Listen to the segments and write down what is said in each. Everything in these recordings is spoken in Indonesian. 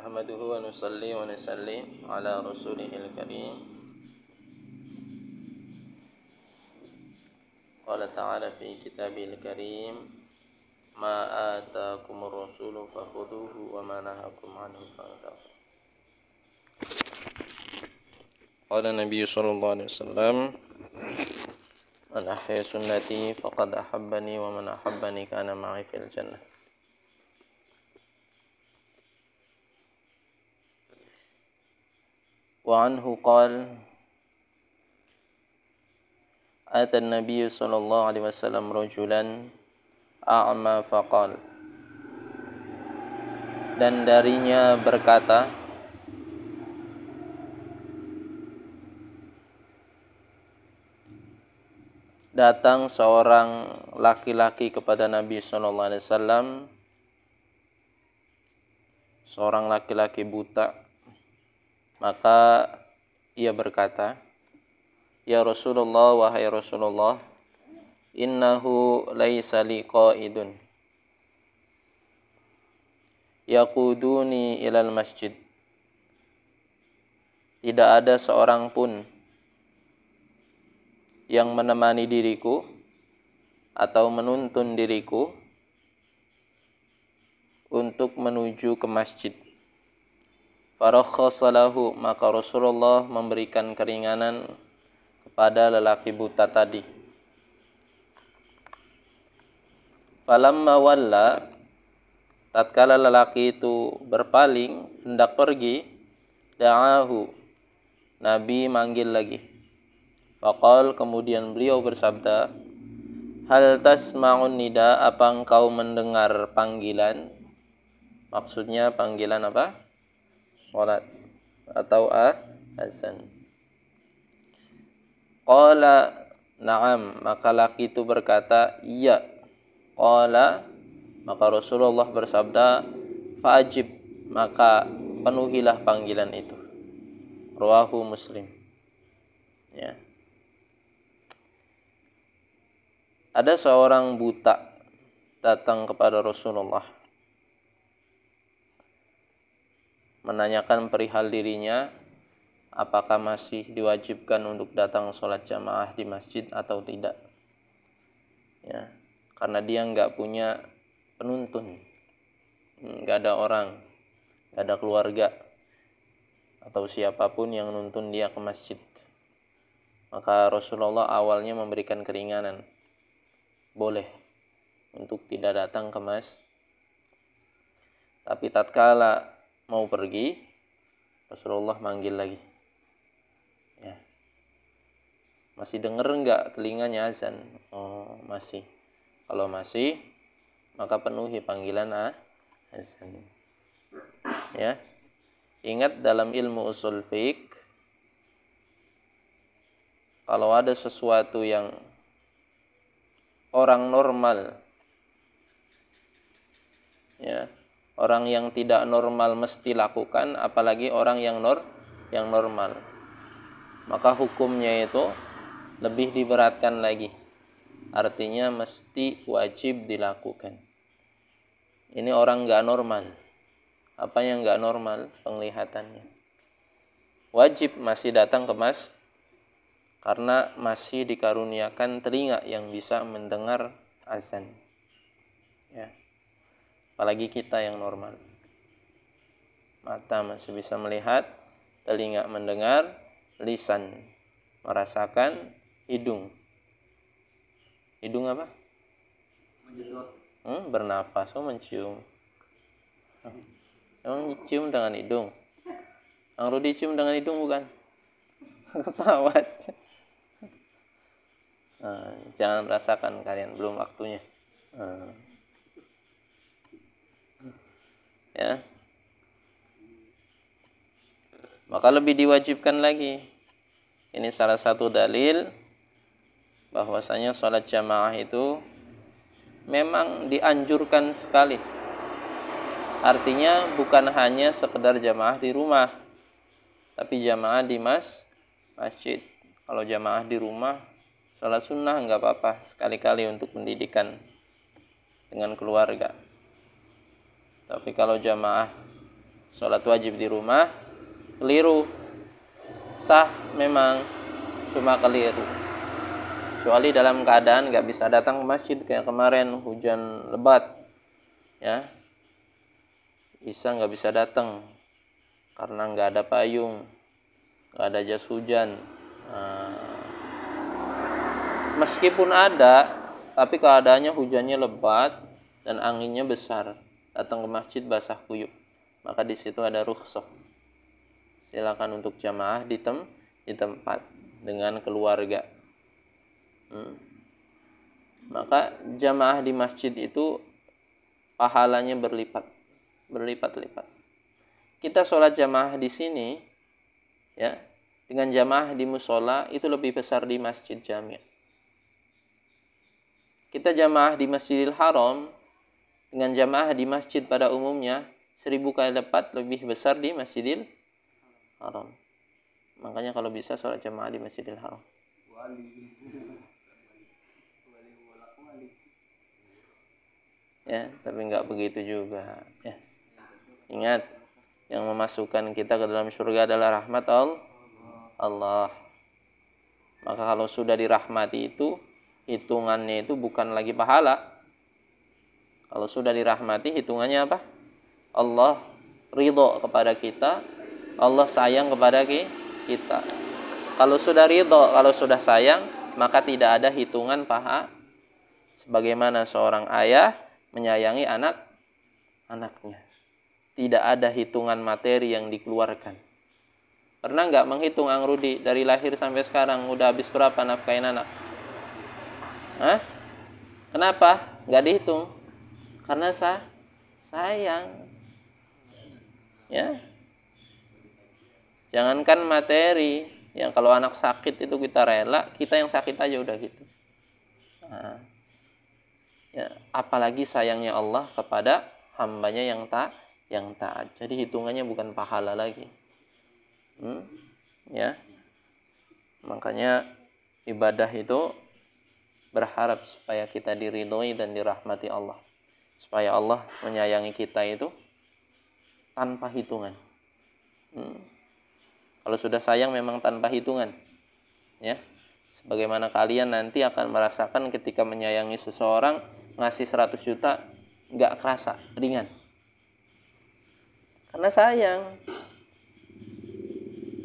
Ahmaduhu wa nusalli wa nusallim ala rasulihil karim. Qala ta'ala fi kitabil karim, ma atakumur rasulu fakhuduhu wa ma nahakum anhu fantahu. Qala Nabi sallallahu alaihi wasallam, man ahya sunnati faqad ahabbani wa man ahabbani kana ma'i fil jannah. Wa anhu qala ata an-nabiy sallallahu alaihi wasallam rajulan a'ma faqala, dan darinya berkata, datang seorang laki-laki kepada Nabi sallallahu alaihi wasallam, seorang laki-laki buta. Maka ia berkata, ya Rasulullah, wahai Rasulullah, innahu laisa li qaidun yaquduni ilal masjid. Tidak ada seorang pun yang menemani diriku atau menuntun diriku untuk menuju ke masjid. Farakhasa lahu, maka Rasulullah memberikan keringanan kepada lelaki buta tadi. Falamma walla, tatkala lelaki itu berpaling hendak pergi, da'ahu, Nabi manggil lagi. Faqal, kemudian beliau bersabda, hal tasma'un nida, apa engkau mendengar panggilan? Maksudnya panggilan apa? Salat atau azan. Qala na'am, maka laki itu berkata, iya. Qala, maka Rasulullah bersabda, fa'ajib, maka penuhilah panggilan itu. Rawahu Muslim. Ya. Ada seorang buta datang kepada Rasulullah, menanyakan perihal dirinya, apakah masih diwajibkan untuk datang sholat jamaah di masjid atau tidak. Ya, karena dia nggak punya penuntun, nggak ada orang, nggak ada keluarga atau siapapun yang nuntun dia ke masjid. Maka Rasulullah awalnya memberikan keringanan, boleh untuk tidak datang ke masjid. Tapi tatkala mau pergi, Rasulullah manggil lagi. Ya. Masih denger enggak telinganya azan? Oh, masih. Kalau masih, maka penuhi panggilan azan. Ya. Ingat dalam ilmu usul fiqh, kalau ada sesuatu yang orang normal, ya, orang yang tidak normal mesti lakukan, apalagi orang yang normal. Maka hukumnya itu lebih diberatkan lagi. Artinya mesti wajib dilakukan. Ini orang nggak normal. Apa yang nggak normal? Penglihatannya. Wajib masih datang ke masjid karena masih dikaruniakan telinga yang bisa mendengar azan. Ya. Apalagi kita yang normal. Mata masih bisa melihat, telinga mendengar, lisan merasakan, hidung. Hidung apa? Bernafas, mencium. Emang cium dengan hidung? Yang Rudi cium dengan hidung bukan? Ketawa. Jangan rasakan kalian, belum waktunya. Ya. Maka lebih diwajibkan lagi. Ini salah satu dalil bahwasanya sholat jamaah itu memang dianjurkan sekali. Artinya bukan hanya sekedar jamaah di rumah, tapi jamaah di masjid. Kalau jamaah di rumah, sholat sunnah nggak apa-apa, sekali-kali untuk pendidikan dengan keluarga. Tapi kalau jamaah sholat wajib di rumah, keliru. Sah memang, cuma keliru. Kecuali dalam keadaan nggak bisa datang ke masjid kayak kemarin hujan lebat, ya, nggak bisa datang karena nggak ada payung, nggak ada jas hujan. Meskipun ada, tapi keadaannya hujannya lebat dan anginnya besar, datang ke masjid basah kuyup, maka di situ ada rukhsah. Silakan untuk jamaah di tempat dengan keluarga. Maka jamaah di masjid itu pahalanya berlipat-lipat. Kita sholat jamaah di sini, ya, dengan jamaah di musola itu lebih besar di masjid jami'. Kita jamaah di Masjidil Haram dengan jamaah di masjid pada umumnya 1000 kali lipat lebih besar di Masjidil Haram. Makanya kalau bisa sholat jamaah di Masjidil Haram. Ya, tapi nggak begitu juga. Ya. Ingat, yang memasukkan kita ke dalam surga adalah rahmat Allah. Maka kalau sudah dirahmati itu, hitungannya itu bukan lagi pahala. Kalau sudah dirahmati, hitungannya apa? Allah ridho kepada kita, Allah sayang kepada kita. Kalau sudah ridho, kalau sudah sayang, maka tidak ada hitungan pahala. Sebagaimana seorang ayah menyayangi anaknya. Tidak ada hitungan materi yang dikeluarkan. Pernah nggak menghitung Ang Rudi dari lahir sampai sekarang udah habis berapa nafkahin anak? Hah? Kenapa? Nggak dihitung. Karena sayang. Ya. Jangankan materi, yang kalau anak sakit itu kita rela, kita yang sakit aja udah gitu. Nah, ya, apalagi sayangnya Allah kepada hambanya yang taat. Jadi hitungannya bukan pahala lagi. Ya. Makanya ibadah itu berharap supaya kita diridhoi dan dirahmati Allah. Supaya Allah menyayangi kita itu tanpa hitungan. Kalau sudah sayang memang tanpa hitungan. Ya. Sebagaimana kalian nanti akan merasakan ketika menyayangi seseorang, ngasih 100 juta nggak kerasa, ringan. Karena sayang.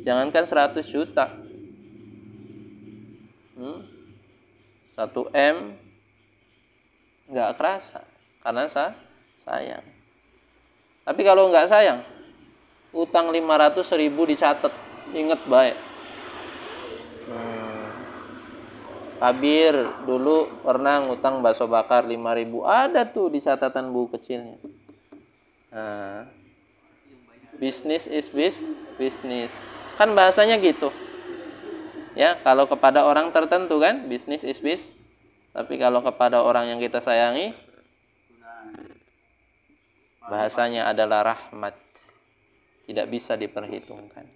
Jangankan 100 juta. 1 M nggak kerasa karena sayang. Tapi kalau nggak sayang, utang 500.000 dicatat, inget baik. Kabir dulu pernah ngutang bakso bakar 5.000, ada tuh di catatan buku kecilnya. Business is business. Kan bahasanya gitu. Ya, kalau kepada orang tertentu kan business is business. Tapi kalau kepada orang yang kita sayangi, bahasanya adalah rahmat. Tidak bisa diperhitungkan.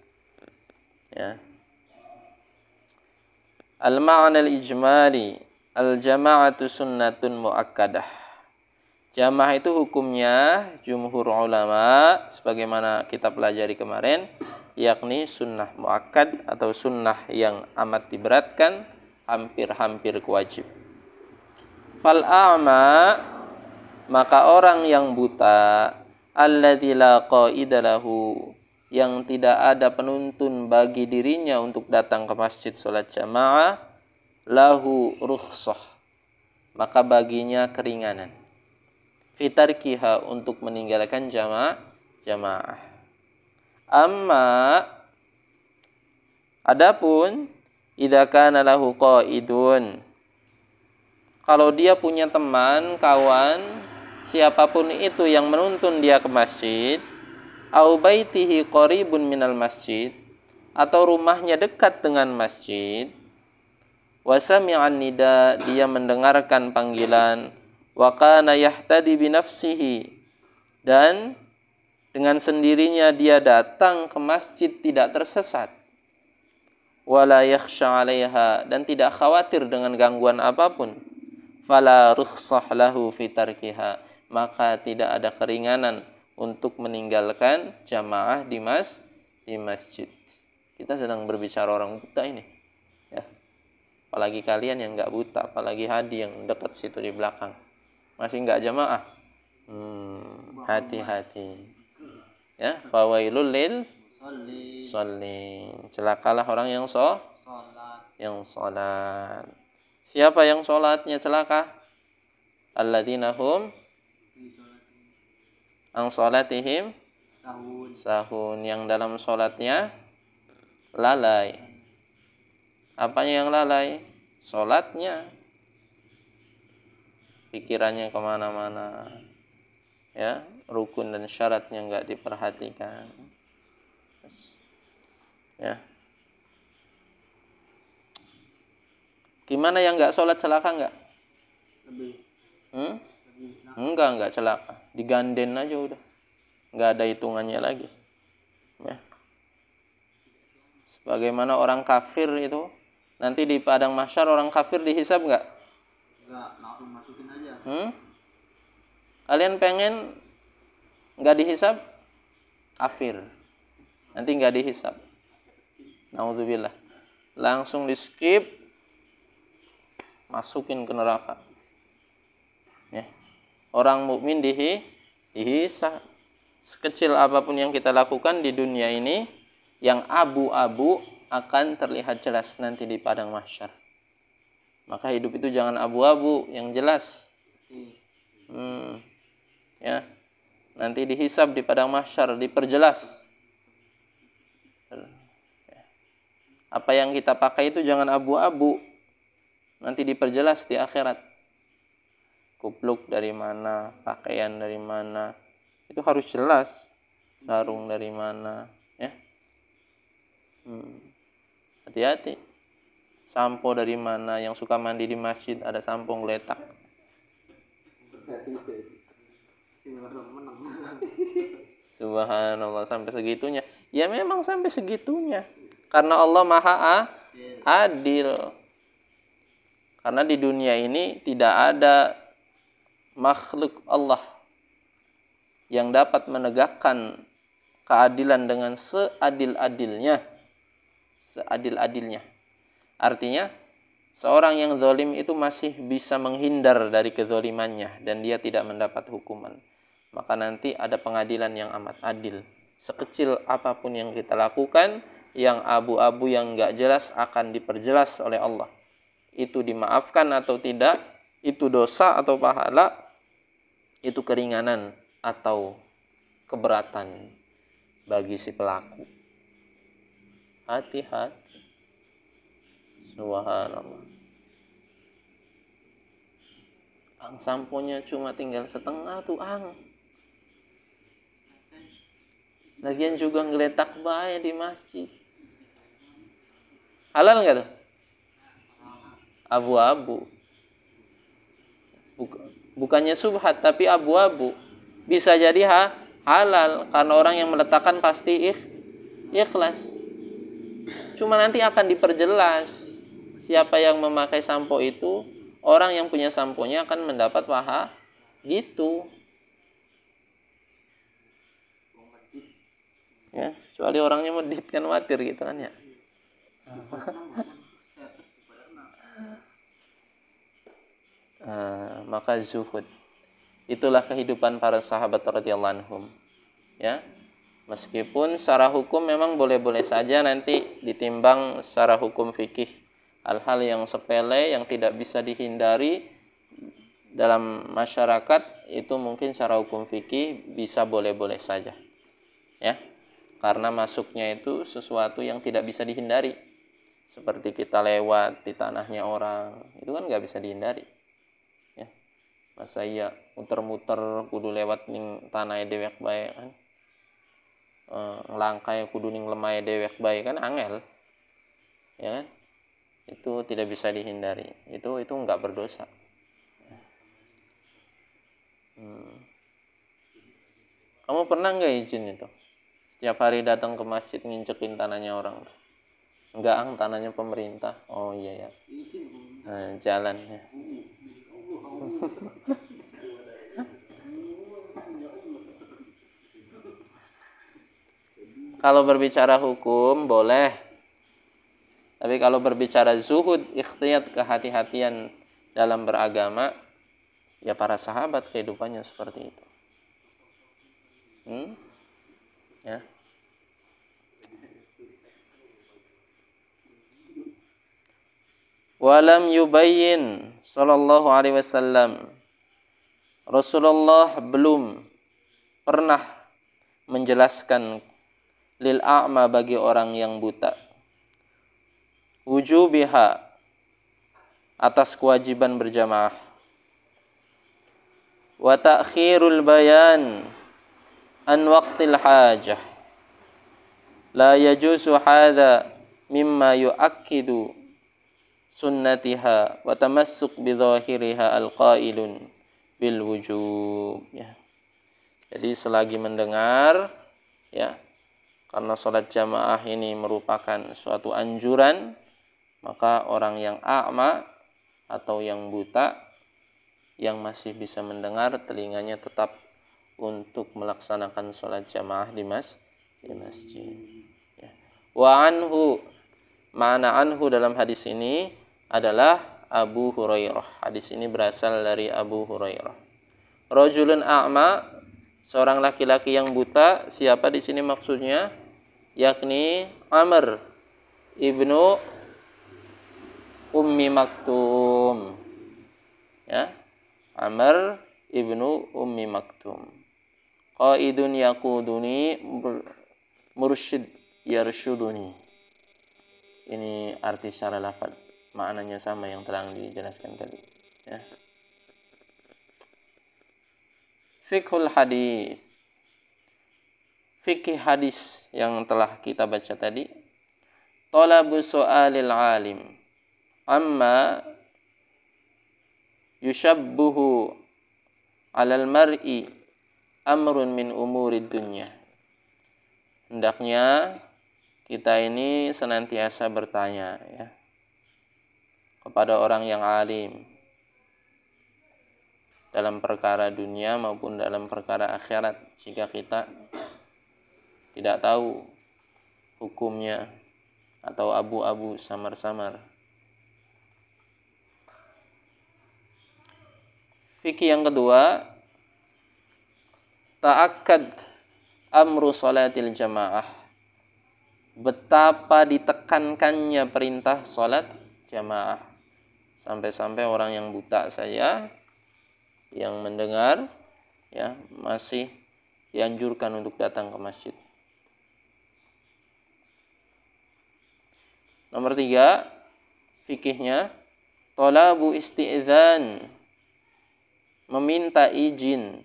Ya. Al-ma'na al-ijmali, al-jama'atu sunnatun mu'akkadah. Jamaah itu hukumnya jumhur ulama sebagaimana kita pelajari kemarin, yakni sunnah mu'akkad atau sunnah yang amat diberatkan, hampir-hampir wajib. Fal a'ma, maka orang yang buta, alladzi la qaida lahu, yang tidak ada penuntun bagi dirinya untuk datang ke masjid salat jamaah, lahu rukhsah, maka baginya keringanan. Fitarkiha, untuk meninggalkan jamaah. Amma adapun idza kana lahu qaidun, kalau dia punya teman, kawan, siapapun itu yang menuntun dia ke masjid, au baitihi qaribun minal masjid, atau rumahnya dekat dengan masjid, wa sami'an nida, dia mendengarkan panggilan, wa kana yahtadi bi nafsihi, dan dengan sendirinya dia datang ke masjid tidak tersesat, wala yakhsha 'alaiha, dan tidak khawatir dengan gangguan apapun, fala rukhsah lahu fi tarkiha, maka tidak ada keringanan untuk meninggalkan jamaah di masjid. Kita sedang berbicara orang buta ini, ya. Apalagi kalian yang nggak buta, apalagi Hadi yang dekat situ di belakang, masih nggak jamaah. Hati-hati. Ya, fawailul lil shallin. Celakalah orang yang salat. Siapa yang salatnya celaka? Alladzina hum an salatihim sahun, yang dalam salatnya lalai. Apanya yang lalai? Salatnya. Pikirannya kemana-mana. Ya, rukun dan syaratnya nggak diperhatikan. Ya. Gimana yang nggak sholat celaka nggak? Lebih. Enggak celaka. Diganden aja udah. Nggak ada hitungannya lagi. Ya. Sebagaimana orang kafir itu, nanti di padang mahsyar orang kafir dihisab nggak? Nggak, langsung masukin aja. Kalian pengen nggak dihisab? Kafir. Nanti nggak dihisab. Naudzubillah. Langsung di skip, masukin ke neraka. Ya. Orang mukmin dihisab. Sekecil apapun yang kita lakukan di dunia ini, yang abu-abu akan terlihat jelas nanti di padang mahsyar. Maka hidup itu jangan abu-abu, yang jelas. Ya. Nanti dihisab di padang mahsyar, diperjelas. Apa yang kita pakai itu jangan abu-abu. Nanti diperjelas di akhirat. Kupluk dari mana, pakaian dari mana, itu harus jelas. Sarung dari mana, ya. Hati-hati. Sampo dari mana, yang suka mandi di masjid ada sampo ngeletak. Subhanallah, sampai segitunya. Ya memang sampai segitunya. Karena Allah Maha Adil. Karena di dunia ini tidak ada makhluk Allah yang dapat menegakkan keadilan dengan seadil-adilnya. Seadil-adilnya. Artinya, seorang yang zalim itu masih bisa menghindar dari kezalimannya dan dia tidak mendapat hukuman. Maka nanti ada pengadilan yang amat adil. Sekecil apapun yang kita lakukan, yang abu-abu yang enggak jelas akan diperjelas oleh Allah. Itu dimaafkan atau tidak, itu dosa atau pahala, itu keringanan atau keberatan bagi si pelaku. Hati-hati. Subhanallah. Samponya cuma tinggal setengah tuh Lagian juga ngeletak bae di masjid. Halal nggak tuh? Abu-abu. Bukannya subhat tapi abu-abu. Bisa jadi halal karena orang yang meletakkan pasti ikhlas. Cuma nanti akan diperjelas siapa yang memakai sampo itu. Orang yang punya samponya akan mendapat pahala gitu. Ya, kecuali orangnya medit kan watir gitu kan ya. Maka zuhud. Itulah kehidupan para sahabat radhiyallahu anhum. Ya. Meskipun secara hukum memang boleh-boleh saja nanti ditimbang secara hukum fikih. Hal-hal yang sepele yang tidak bisa dihindari dalam masyarakat itu mungkin secara hukum fikih bisa boleh-boleh saja. Ya. Karena masuknya itu sesuatu yang tidak bisa dihindari. Seperti kita lewat di tanahnya orang, itu kan nggak bisa dihindari. Ya. Masa iya muter-muter kudu lewat ning tanah dewek bae kan. Ngelangkai kudu ning lemah dewek bae kan angel. Ya kan? Itu tidak bisa dihindari. Itu nggak berdosa. Kamu pernah nggak izin itu? Setiap hari datang ke masjid ngincekin tanahnya orang. Enggak, tanahnya pemerintah. Oh iya ya. Jalannya. kalau berbicara hukum boleh. Tapi kalau berbicara zuhud, ikhtiyat, kehati-hatian dalam beragama, ya para sahabat kehidupannya seperti itu. Ya. Walam yubayyin sallallahu alaihi wasallam. Rasulullah belum pernah menjelaskan lil a'ma bagi orang yang buta wujubiha atas kewajiban berjamaah wa ta'khirul bayan an waqtil hajah la yajuzu hadha mimma yu'akkidu sunnatiha wa tamassuk bi dhahiriha alqailun bil wujub. Ya. Jadi selagi mendengar, ya, karena sholat jamaah ini merupakan suatu anjuran, maka orang yang a'ma atau yang buta yang masih bisa mendengar, telinganya tetap untuk melaksanakan sholat jamaah di masjid. Ya. Wa anhu, makna anhu dalam hadis ini adalah Abu Hurairah. Hadis ini berasal dari Abu Hurairah. Rajulun a'ma, seorang laki-laki yang buta. Siapa di sini maksudnya? Yakni Amr ibnu Ummi Maktum. Ya, Amr ibnu Ummi Maktum. Qaidun yaquduni mursyid yarsyuduni. Ini arti secara lafaz. Maknanya sama yang telah dijelaskan tadi. Ya. Fiqhul hadis. Fikih hadis yang telah kita baca tadi. Talabu su'alil alim amma yushabbuhu 'alal mar'i amrun min umurid dunya. Hendaknya kita ini senantiasa bertanya, ya, kepada orang yang alim dalam perkara dunia maupun dalam perkara akhirat, jika kita tidak tahu hukumnya atau abu-abu samar-samar. Fikih yang kedua, ta'akkad amru salatil jamaah. Betapa ditekankannya perintah salat jamaah. Sampai-sampai orang yang buta saja yang mendengar, ya, masih dianjurkan untuk datang ke masjid. Nomor 3, fikihnya talabu isti'dzan, meminta izin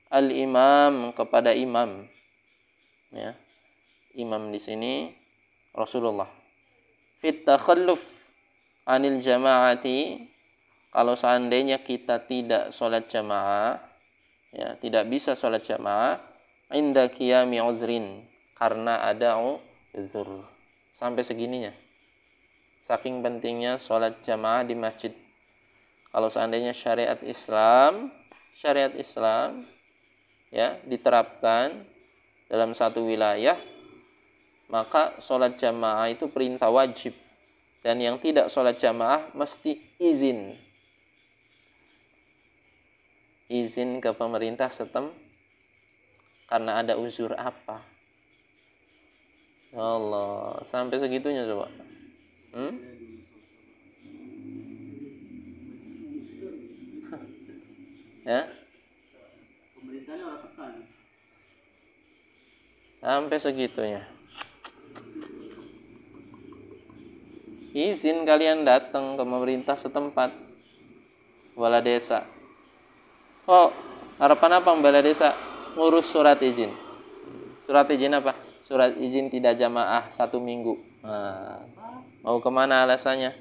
al-imam kepada imam. Ya. Imam di sini Rasulullah. Fit takhalluf anil jamaati, kalau seandainya kita tidak sholat jamaah, ya, tidak bisa sholat jamaah, inda qiyami uzrin, karena ada uzur. Sampai segininya. Saking pentingnya sholat jamaah di masjid. Kalau seandainya syariat Islam, ya, diterapkan dalam satu wilayah, maka sholat jamaah itu perintah wajib. Dan yang tidak sholat jamaah mesti izin. Izin ke pemerintah setem karena ada uzur apa. Allah, sampai segitunya coba. Ya? Pemerintahnya orang tekan. Sampai segitunya. Izin kalian datang ke pemerintah setempat, kepala desa. Oh, harapan apa kepala desa? Ngurus surat izin. Surat izin apa? Surat izin tidak jamaah 1 minggu. Nah, mau kemana alasannya?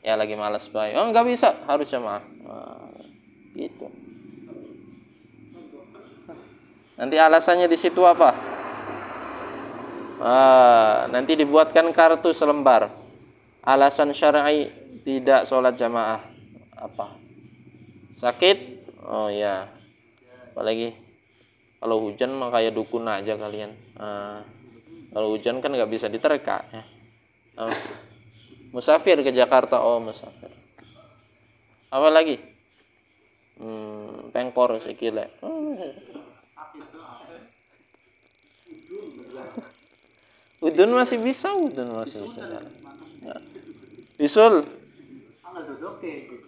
Ya lagi malas baik. Oh, nggak bisa, harus jamaah. Nah, gitu. Nanti alasannya di situ apa? Nanti dibuatkan kartu selembar. Alasan syar'i tidak sholat jamaah. Apa? Sakit? Oh ya. Apalagi kalau hujan mah kayak dukun aja kalian. Kalau hujan kan nggak bisa diterka. Ya. Musafir ke Jakarta, oh musafir. Apa lagi? Pengkor sikile. Udun masih bisa, udun masih bisa. Ya.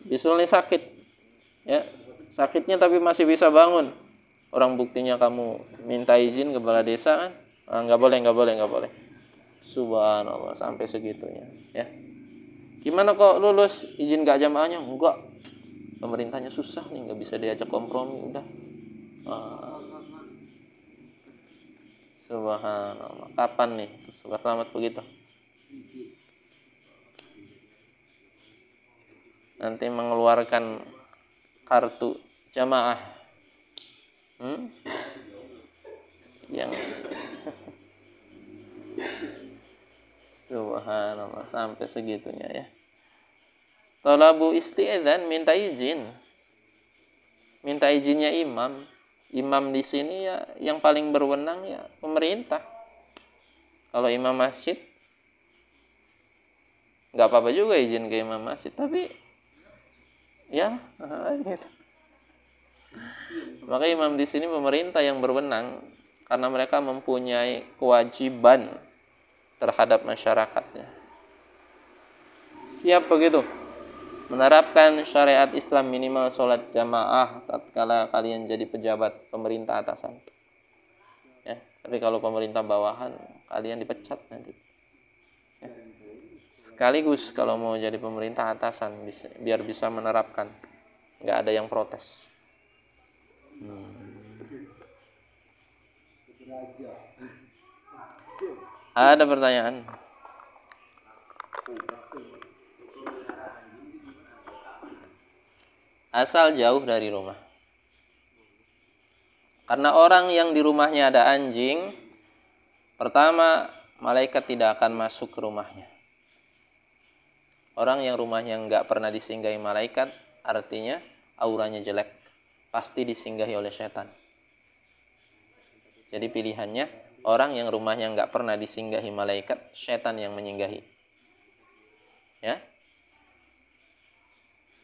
Bisul nih sakit. Ya, sakitnya tapi masih bisa bangun. Orang buktinya kamu minta izin kepala desa kan? Nggak boleh. Subhanallah, sampai segitunya. Ya. Gimana kok lulus izin gak jamaahnya? Enggak. Pemerintahnya susah nih, nggak bisa diajak kompromi. Udah. Subhanallah. Kapan nih suka selamat begitu? Nanti mengeluarkan kartu jamaah. Yang subhanallah, sampai segitunya ya. Talabu isti'dzan, minta izin. Minta izinnya imam. Imam di sini ya yang paling berwenang ya pemerintah. Kalau imam masjid nggak apa-apa juga izin ke imam masjid, tapi ya gitu. Maka imam di sini pemerintah yang berwenang karena mereka mempunyai kewajiban terhadap masyarakatnya. Siap begitu? Menerapkan syariat Islam minimal sholat jamaah tatkala kalian jadi pejabat pemerintah atasan. Ya, tapi kalau pemerintah bawahan kalian dipecat nanti. Ya. Sekaligus kalau mau jadi pemerintah atasan biar bisa menerapkan, nggak ada yang protes. Ada pertanyaan? Asal jauh dari rumah. Karena orang yang di rumahnya ada anjing, pertama, malaikat tidak akan masuk ke rumahnya. Orang yang rumahnya nggak pernah disinggahi malaikat, artinya auranya jelek. Pasti disinggahi oleh setan. Jadi pilihannya, orang yang rumahnya nggak pernah disinggahi malaikat, setan yang menyinggahi. Ya.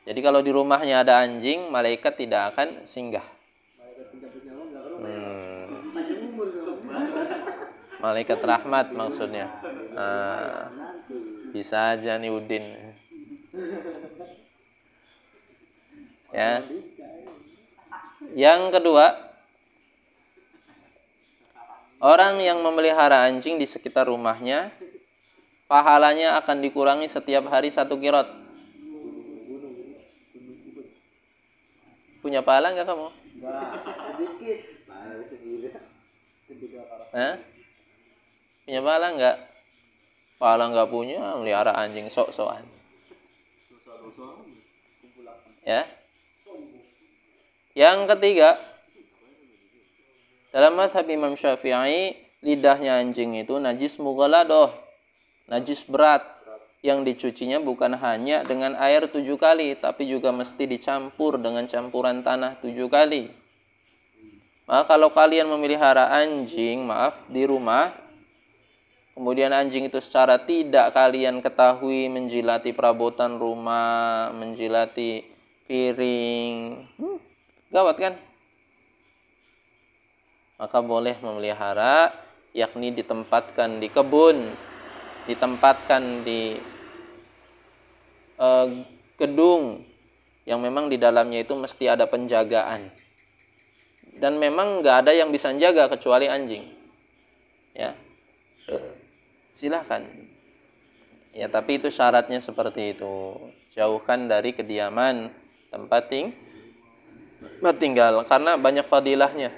Jadi kalau di rumahnya ada anjing, malaikat tidak akan singgah. Malaikat rahmat maksudnya. Bisa aja nih Udin. Ya. Yang kedua, orang yang memelihara anjing di sekitar rumahnya, pahalanya akan dikurangi setiap hari 1 qirot. Punya pahala nggak kamu? Sedikit. Punya pahala nggak? Pahala nggak punya, melihara anjing sok-sokan. Ya. Yang ketiga, dalam mazhab Imam Syafi'i, lidahnya anjing itu najis mughaladoh, najis berat, yang dicucinya bukan hanya dengan air 7 kali, tapi juga mesti dicampur dengan campuran tanah 7 kali. Maka kalau kalian memelihara anjing, di rumah, kemudian anjing itu secara tidak kalian ketahui menjilati perabotan rumah, menjilati piring, gawat kan? Maka boleh memelihara, yakni ditempatkan di kebun, ditempatkan di gedung yang memang di dalamnya itu mesti ada penjagaan. Dan memang nggak ada yang bisa jaga kecuali anjing. Ya, silahkan. Ya, tapi itu syaratnya seperti itu. Jauhkan dari kediaman, tempat tinggal, karena banyak fadilahnya.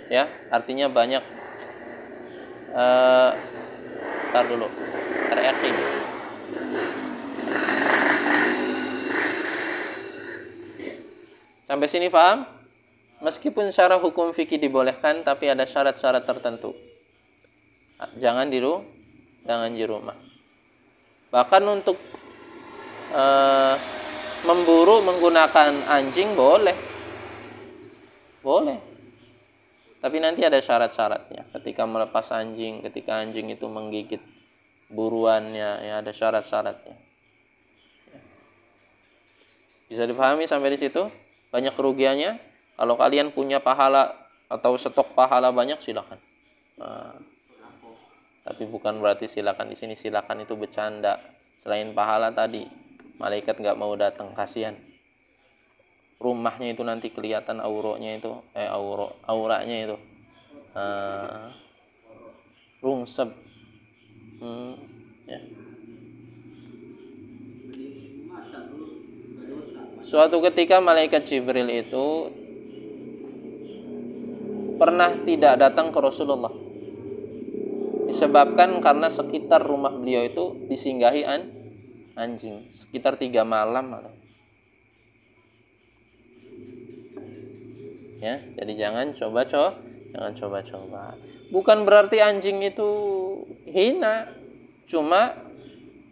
Ya, artinya banyak. Ntar dulu, RRT. Sampai sini paham? Meskipun secara hukum fikih dibolehkan, tapi ada syarat-syarat tertentu. Jangan di rumah. Bahkan untuk memburu menggunakan anjing boleh. Tapi nanti ada syarat-syaratnya. Ketika melepas anjing, ketika anjing itu menggigit buruannya, ya ada syarat-syaratnya. Bisa dipahami sampai di situ? Banyak kerugiannya. Kalau kalian punya pahala atau stok pahala banyak, silakan. Nah, tapi bukan berarti silakan di sini, silakan itu bercanda. Selain pahala tadi, malaikat nggak mau datang, kasihan. Rumahnya itu nanti kelihatan auranya itu, auranya itu, rungsep, ya. Suatu ketika malaikat Jibril itu pernah tidak datang ke Rasulullah. Disebabkan karena sekitar rumah beliau itu disinggahi anjing. Sekitar 3 malam. Ya, jadi jangan coba-coba. Bukan berarti anjing itu hina. Cuma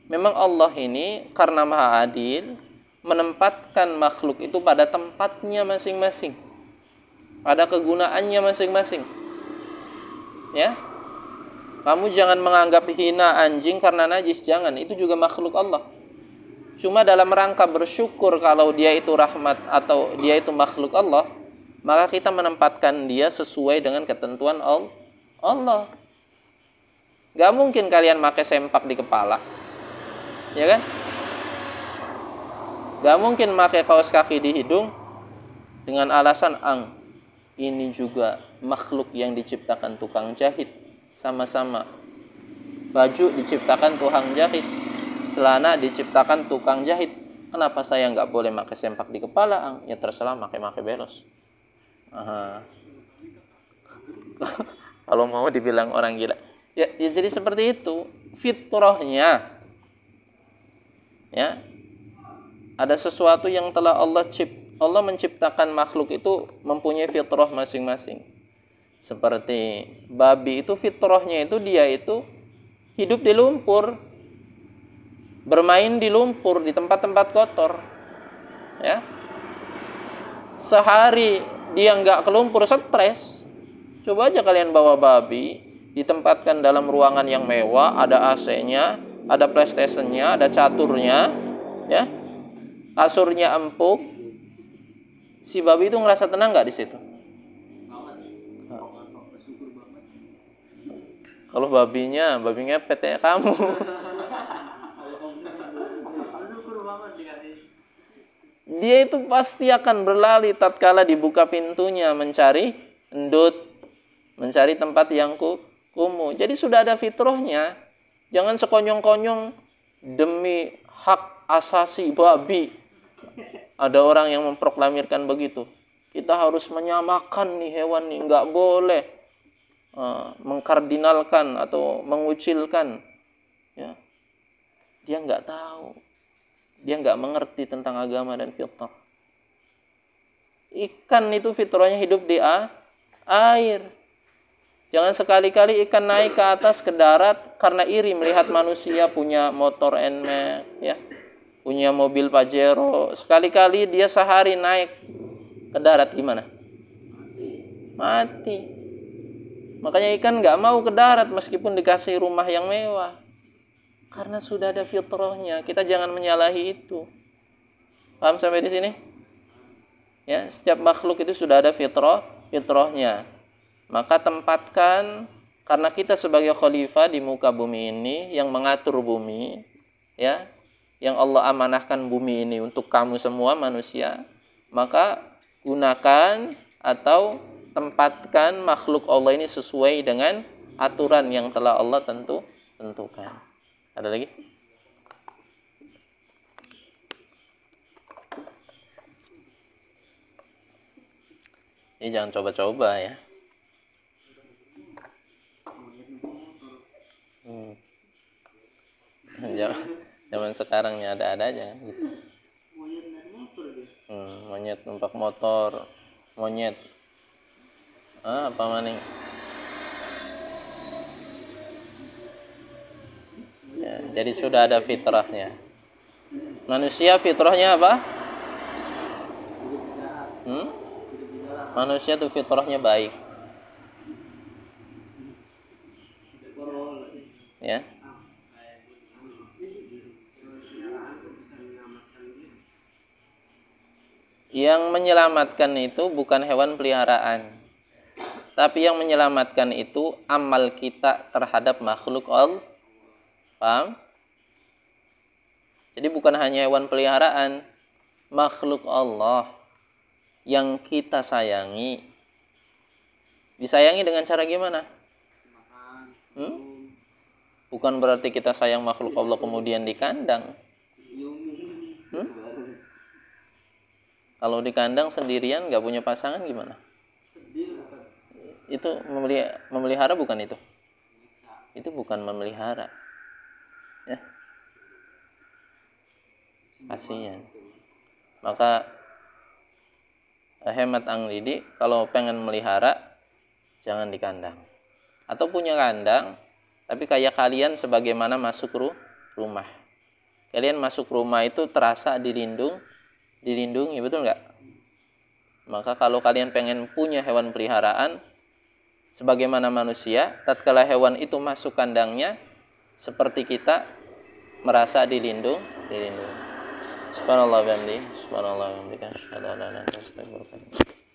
memang Allah ini karena Maha Adil menempatkan makhluk itu pada tempatnya masing-masing, pada kegunaannya masing-masing. Ya, kamu jangan menganggap hina anjing karena najis, jangan. Itu juga makhluk Allah. Cuma dalam rangka bersyukur kalau dia itu rahmat atau dia itu makhluk Allah, maka kita menempatkan dia sesuai dengan ketentuan Allah. Gak mungkin kalian pakai sempak di kepala, ya kan? Gak mungkin pakai kaos kaki di hidung dengan alasan ini juga makhluk yang diciptakan tukang jahit. Sama-sama. Baju diciptakan tukang jahit, celana diciptakan tukang jahit. Kenapa saya nggak boleh pakai sempak di kepala? Ya terserah, pakai belos. Kalau mau dibilang orang gila, ya jadi seperti itu fitrahnya. Ya, ada sesuatu yang telah Allah menciptakan makhluk itu mempunyai fitrah masing-masing. Seperti babi itu fitrahnya itu dia itu hidup di lumpur, bermain di lumpur, di tempat-tempat kotor. Ya, sehari dia nggak ke lumpur, stres. Coba aja kalian bawa babi, ditempatkan dalam ruangan yang mewah, ada AC-nya, ada PlayStation-nya, ada caturnya, ya. Kasurnya empuk. Si babi itu ngerasa tenang nggak di situ? Kalau babinya PT kamu. Dia itu pasti akan berlari tatkala dibuka pintunya mencari endut, mencari tempat yang kumuh. Jadi sudah ada fitrahnya. Jangan sekonyong-konyong demi hak asasi babi. Ada orang yang memproklamirkan begitu. Kita harus menyamakan nih hewan nih, nggak boleh mengkardinalkan atau mengucilkan. Ya, dia nggak tahu, dia nggak mengerti tentang agama dan fitrah. Ikan itu fitrahnya hidup di air. Jangan sekali-kali ikan naik ke atas ke darat karena iri melihat manusia punya motor NMAX, ya, punya mobil Pajero. Sekali-kali dia sehari naik ke darat gimana? Mati. Makanya ikan nggak mau ke darat meskipun dikasih rumah yang mewah. Karena sudah ada fitrahnya. Kita jangan menyalahi itu. Paham sampai di sini? Ya, setiap makhluk itu sudah ada fitrahnya. Maka tempatkan, karena kita sebagai khalifah di muka bumi ini yang mengatur bumi, ya, yang Allah amanahkan bumi ini untuk kamu semua manusia, maka gunakan atau tempatkan makhluk Allah ini sesuai dengan aturan yang telah Allah tentukan. Ada lagi? Ini jangan coba-coba ya. Zaman sekarang ya ada-ada aja gitu. Monyet numpak motor, monyet. Apa maning? Ya, jadi sudah ada fitrahnya. Manusia fitrahnya apa? Manusia itu fitrahnya baik. Ya. Yang menyelamatkan itu bukan hewan peliharaan. Tapi yang menyelamatkan itu amal kita terhadap makhluk Allah. Paham? Jadi bukan hanya hewan peliharaan, makhluk Allah yang kita sayangi. Disayangi dengan cara gimana? Bukan berarti kita sayang makhluk Allah kemudian dikandang. Kalau dikandang sendirian gak punya pasangan gimana? Itu memelihara bukan itu? Itu bukan memelihara. Ya. Kasihan. Maka hemat Ang Didi, kalau pengen melihara jangan di kandang. Atau punya kandang, tapi kayak kalian sebagaimana masuk rumah. Kalian masuk rumah itu terasa dilindungi, betul nggak? Maka kalau kalian pengen punya hewan peliharaan, sebagaimana manusia, tatkala hewan itu masuk kandangnya, seperti kita merasa dilindungi. Subhanallah wa bihamdihi, subhanallah wa bihamdihi, asyhadu an la ilaha illa anta, astaghfiruka wa atubu ilaik.